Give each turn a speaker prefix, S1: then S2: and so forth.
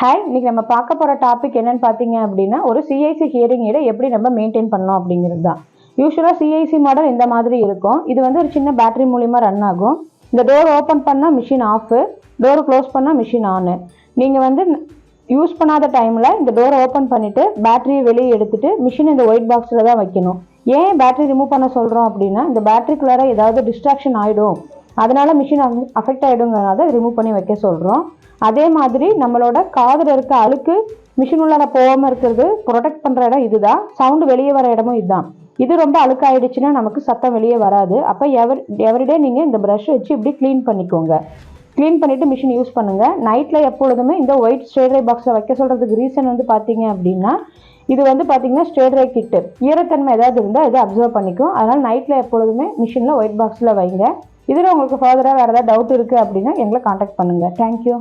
S1: Hi, இன்னைக்கு நம்ம பார்க்க போகிற டாபிக் என்னன்னு பார்த்தீங்க அப்படின்னா, ஒரு சிஐசி ஹியரிங் எய்டை எப்படி நம்ம மெயின்டைன் பண்ணணும் அப்படிங்கிறது தான். யூஸ்வலாக சிஐசி மாடல் இந்த மாதிரி இருக்கும். இது வந்து ஒரு சின்ன பேட்டரி மூலிமா ரன் ஆகும். இந்த டோர் ஓப்பன் பண்ணால் மிஷின் ஆஃபு, டோர் க்ளோஸ் பண்ணால் மிஷின் ஆனு. நீங்கள் வந்து யூஸ் பண்ணாத டைமில் இந்த டோரை ஓப்பன் பண்ணிவிட்டு பேட்டரியை வெளியே எடுத்துகிட்டு மிஷின் இந்த ஒயிட் பாக்ஸில் தான் வைக்கணும். ஏன் பேட்டரி ரிமூவ் பண்ண சொல்கிறோம் அப்படின்னா, இந்த பேட்டரிக்குள்ளார ஏதாவது டிஸ்ட்ராக்ஷன் ஆகிடும், அதனால் மிஷின் அஃபெக்ட் ஆகிடுங்கிறனால ரிமூவ் பண்ணி வைக்க சொல்கிறோம். அதே மாதிரி நம்மளோட காதில் இருக்க அழுக்கு மிஷின் உள்ளார போகாமல் இருக்கிறது ப்ரொடெக்ட் பண்ணுற இடம் இதுதான். சவுண்டு வெளியே வர இடமும் இதுதான். இது ரொம்ப அழுக்காயிடுச்சுன்னா நமக்கு சத்தம் வெளியே வராது. அப்போ எவ்ரிடே நீங்கள் இந்த ப்ரஷ் வச்சு இப்படி க்ளீன் பண்ணிக்கோங்க. க்ளீன் பண்ணிவிட்டு மிஷின் யூஸ் பண்ணுங்கள். நைட்டில் எப்பொழுதுமே இந்த ஒயிட் ஸ்ட்ரெயிட்ரை பாக்ஸில் வைக்க சொல்கிறதுக்கு ரீசன் வந்து பார்த்தீங்க அப்படின்னா, இது வந்து பார்த்தீங்கன்னா ஸ்ட்ரெயிட்ரை கிட்டு ஈரத்தன்மை ஏதாவது இருந்தால் இதை அப்சர்வ் பண்ணிக்கும். அதனால் நைட்டில் எப்பொழுதுமே மிஷினில் ஒயிட் பாக்ஸில் வைங்க. இதில் உங்களுக்கு ஃபர்தராக வேறு ஏதாவது டவுட் இருக்குது அப்படின்னா எங்களை காண்டாக்ட் பண்ணுங்கள். தேங்க்யூ.